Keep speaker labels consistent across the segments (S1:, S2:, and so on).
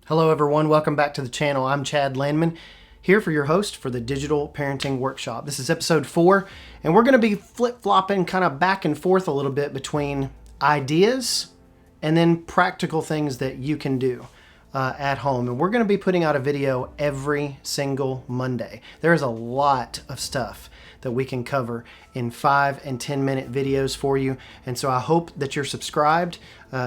S1: Hello everyone, welcome back to the channel. I'm Chad Landman, here for your host for the Digital Parenting Workshop. This is episode 4, and we're going to be flip-flopping kind of back and forth a little bit between ideas and then practical things that you can do at home. And we're going to be putting out a video every single Monday. There's a lot of stuff that we can cover in 5 and 10 minute videos for you. And so I hope that you're subscribed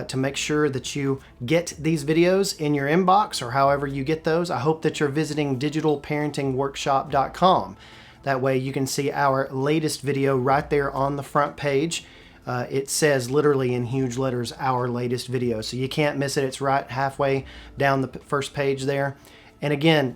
S1: to make sure that you get these videos in your inbox or however you get those. I hope that you're visiting digitalparentingworkshop.com. That way you can see our latest video right there on the front page. It says literally in huge letters, our latest video. So you can't miss it. It's right halfway down the first page there. And again,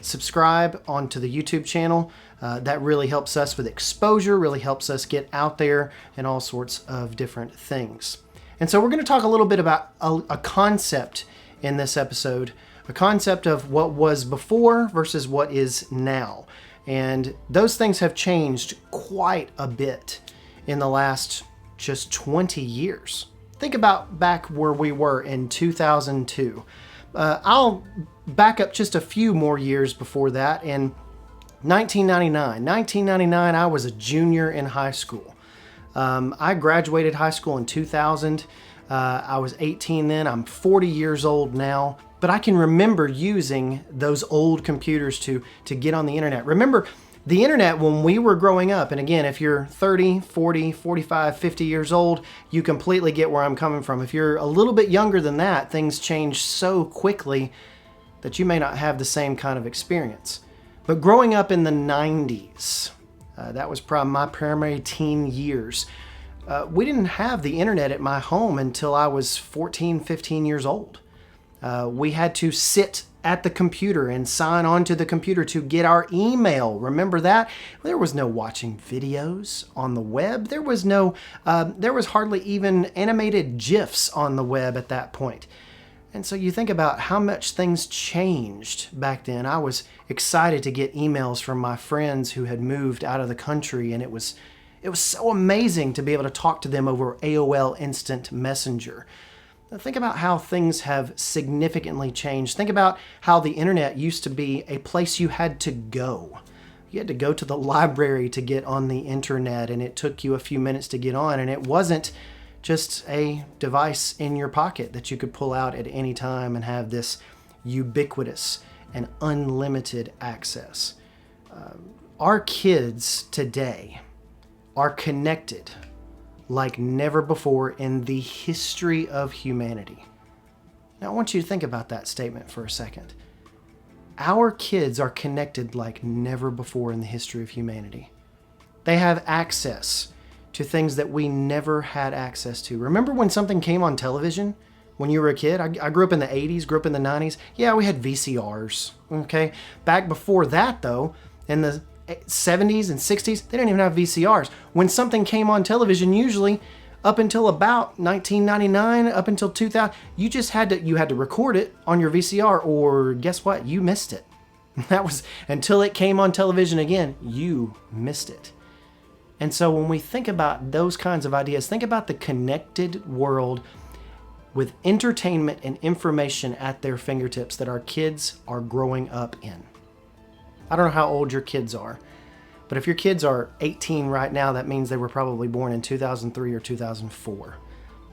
S1: subscribe onto the YouTube channel. That really helps us with exposure, really helps us get out there and all sorts of different things. And so we're going to talk a little bit about a concept in this episode, a concept of what was before versus what is now. And those things have changed quite a bit in the last just 20 years. Think about back where we were in 2002. I'll back up just a few more years before that. In 1999, I was a junior in high school. I graduated high school in 2000. I was 18 then. I'm 40 years old now. But I can remember using those old computers to get on the internet. Remember, the internet when we were growing up, and again, if you're 30, 40, 45, 50 years old, you completely get where I'm coming from. If you're a little bit younger than that, things change so quickly that you may not have the same kind of experience. But growing up in the 90s, that was probably my primary teen years, we didn't have the internet at my home until I was 14, 15 years old. We had to sit at the computer and sign on to the computer to get our email. Remember that? There was no watching videos on the web. There was hardly even animated GIFs on the web at that point. And so you think about how much things changed back then. I was excited to get emails from my friends who had moved out of the country, and it was so amazing to be able to talk to them over AOL Instant Messenger. Think about how things have significantly changed. Think about how the internet used to be a place you had to go. You had to go to the library to get on the internet, and it took you a few minutes to get on, and it wasn't just a device in your pocket that you could pull out at any time and have this ubiquitous and unlimited access. Our kids today are connected like never before in the history of humanity. Now, I want you to think about that statement for a second. Our kids are connected like never before in the history of humanity. They have access to things that we never had access to. Remember when something came on television when you were a kid? I grew up in the 80s, grew up in the 90s. Yeah, we had VCRs, okay? Back before that, though, in the 70s and 60s, they didn't even have VCRs. When something came on television, usually up until about 1999, up until 2000, you had to record it on your VCR, or guess what? You missed it. That was until it came on television again, you missed it. And so when we think about those kinds of ideas, think about the connected world with entertainment and information at their fingertips that our kids are growing up in. I don't know how old your kids are, but if your kids are 18 right now, that means they were probably born in 2003 or 2004.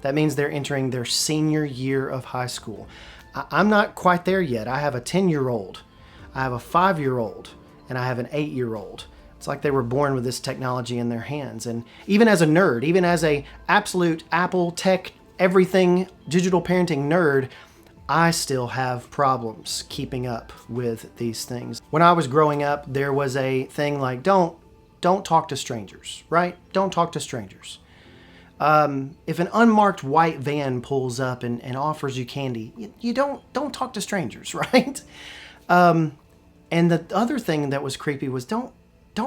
S1: That means they're entering their senior year of high school. I'm not quite there yet. I have a 10-year-old, I have a 5-year-old, and I have an 8-year-old. It's like they were born with this technology in their hands. And even as a nerd, even as a absolute Apple tech, everything digital parenting nerd, I still have problems keeping up with these things. When I was growing up, there was a thing like, don't talk to strangers, right? Don't talk to strangers. If an unmarked white van pulls up and offers you candy, you don't talk to strangers, right? And the other thing that was creepy was don't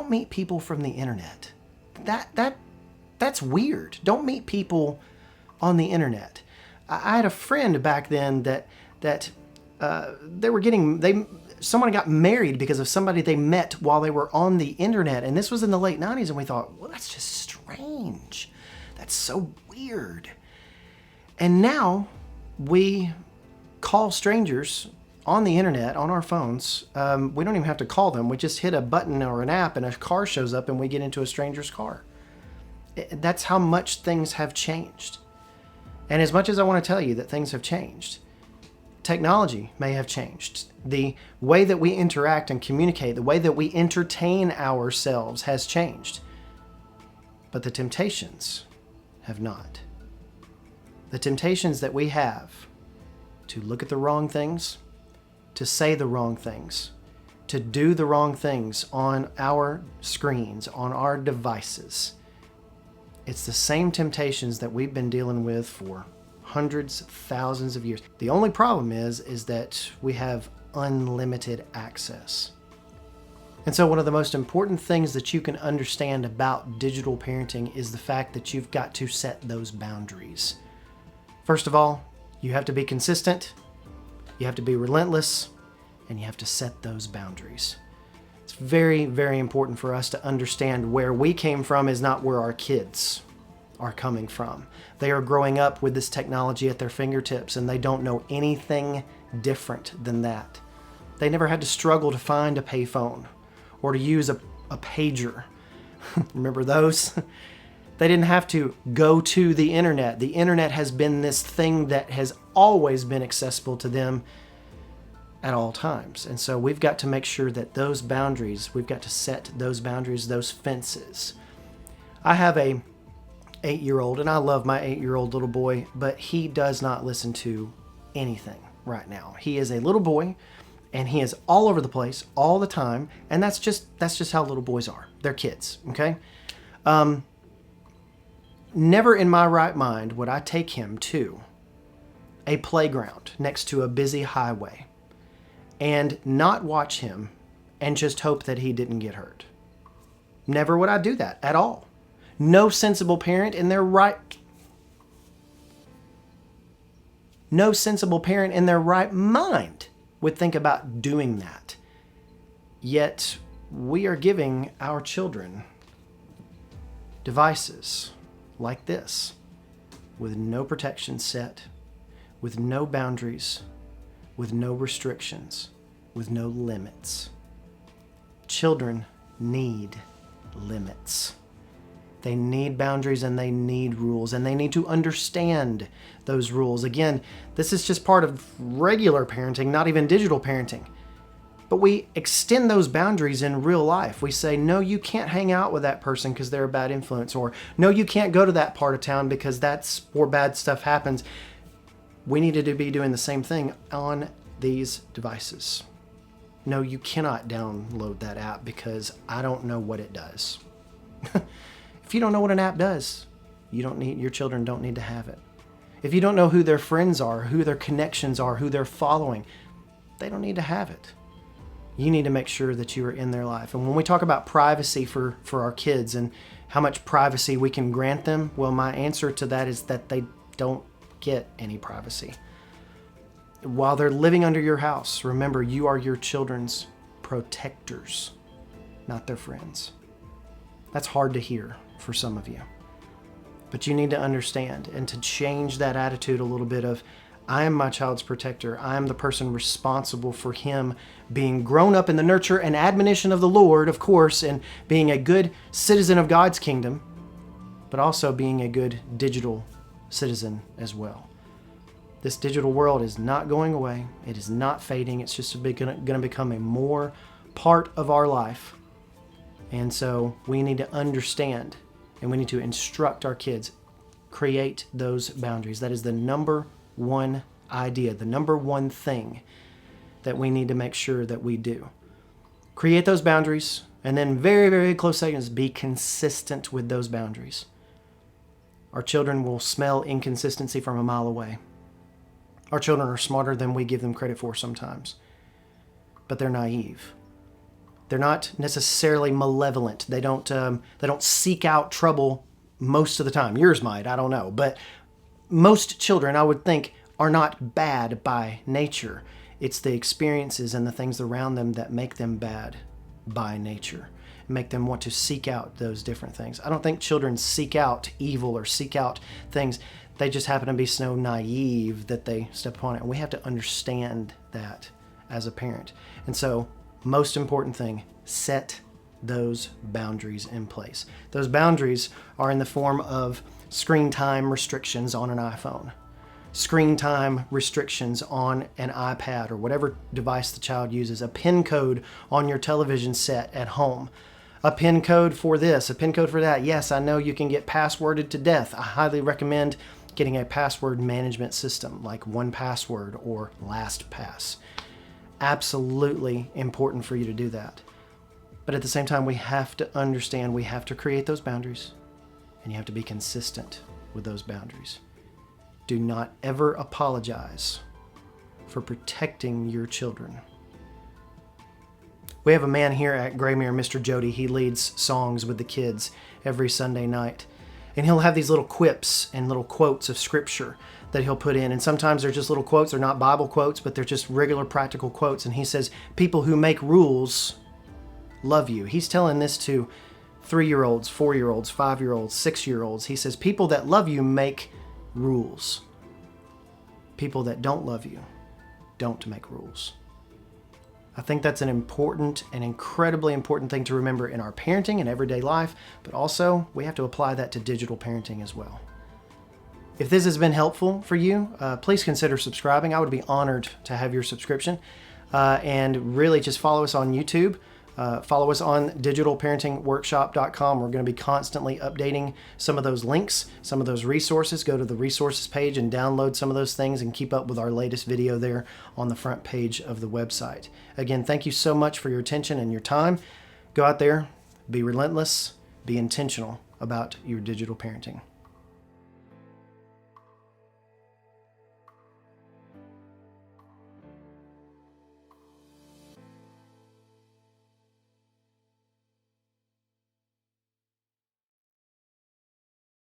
S1: meet people from the internet. That's weird. Don't meet people on the internet. I had a friend back then that someone got married because of somebody they met while they were on the internet, and this was in the late 90s, and we thought, well, that's just strange. That's so weird. And now we call strangers on the internet, on our phones. We don't even have to call them. We just hit a button or an app and a car shows up and we get into a stranger's car. That's how much things have changed. And as much as I want to tell you that things have changed, technology may have changed. The way that we interact and communicate, the way that we entertain ourselves has changed. But the temptations have not. The temptations that we have to look at the wrong things, to say the wrong things, to do the wrong things on our screens, on our devices. It's the same temptations that we've been dealing with for hundreds, thousands of years. The only problem is that we have unlimited access. And so one of the most important things that you can understand about digital parenting is the fact that you've got to set those boundaries. First of all, you have to be consistent, you have to be relentless, and you have to set those boundaries. It's very, very important for us to understand where we came from is not where our kids are coming from. They are growing up with this technology at their fingertips and they don't know anything different than that. They never had to struggle to find a payphone or to use a pager. Remember those? They didn't have to go to the internet. The internet has been this thing that has always been accessible to them at all times. And so we've got to make sure that those boundaries, we've got to set those boundaries, those fences. I have a 8-year-old, and I love my 8-year-old little boy, but he does not listen to anything right now. He is a little boy, and he is all over the place all the time, and that's just how little boys are. They're kids, okay? Never in my right mind would I take him to a playground next to a busy highway and not watch him and just hope that he didn't get hurt. Never would I do that at all. No sensible parent in their right mind would think about doing that. Yet we are giving our children devices like this with no protection set, with no boundaries, with no restrictions, with no limits. Children need limits. They need boundaries and they need rules and they need to understand those rules. Again, this is just part of regular parenting, not even digital parenting. But we extend those boundaries in real life. We say, no, you can't hang out with that person because they're a bad influence, or no, you can't go to that part of town because that's where bad stuff happens. We needed to be doing the same thing on these devices. No, you cannot download that app because I don't know what it does. If you don't know what an app does, your children don't need to have it. If you don't know who their friends are, who their connections are, who they're following, they don't need to have it. You need to make sure that you are in their life. And when we talk about privacy for our kids and how much privacy we can grant them, well, my answer to that is that they don't get any privacy. While they're living under your house, remember, you are your children's protectors, not their friends. That's hard to hear for some of you. But you need to understand and to change that attitude a little bit of, I am my child's protector. I am the person responsible for him being grown up in the nurture and admonition of the Lord, of course, and being a good citizen of God's kingdom, but also being a good digital citizen as well. This digital world is not going away. It is not fading. It's just going to become a more part of our life. And so we need to understand and we need to instruct our kids, create those boundaries. That is the number one idea, the number one thing that we need to make sure that we do. Create those boundaries, and then very, very close seconds, be consistent with those boundaries. Our children will smell inconsistency from a mile away. Our children are smarter than we give them credit for sometimes, but they're naive. They're not necessarily malevolent. They don't seek out trouble most of the time. Yours might, I don't know. But most children, I would think, are not bad by nature. It's the experiences and the things around them that make them bad by nature, make them want to seek out those different things. I don't think children seek out evil or seek out things. They just happen to be so naive that they step upon it. And we have to understand that as a parent. And so, most important thing, set those boundaries in place. Those boundaries are in the form of screen time restrictions on an iPhone, screen time restrictions on an iPad or whatever device the child uses, a PIN code on your television set at home, a PIN code for this, a PIN code for that. Yes, I know you can get passworded to death. I highly recommend getting a password management system like 1Password or LastPass. Absolutely important for you to do that. But at the same time, we have to understand we have to create those boundaries, and you have to be consistent with those boundaries. Do not ever apologize for protecting your children. We have a man here at Graymere, Mr. Jody. He leads songs with the kids every Sunday night. And he'll have these little quips and little quotes of scripture that he'll put in. And sometimes they're just little quotes. They're not Bible quotes, but they're just regular practical quotes. And he says, people who make rules love you. He's telling this to 3-year-olds, 4-year-olds, 5-year-olds, 6-year-olds. He says, people that love you make rules. People that don't love you don't make rules. I think that's an important and incredibly important thing to remember in our parenting and everyday life, but also we have to apply that to digital parenting as well. If this has been helpful for you, please consider subscribing. I would be honored to have your subscription. And really just follow us on YouTube. Follow us on digitalparentingworkshop.com. We're going to be constantly updating some of those links, some of those resources. Go to the resources page and download some of those things and keep up with our latest video there on the front page of the website. Again, thank you so much for your attention and your time. Go out there, be relentless, be intentional about your digital parenting.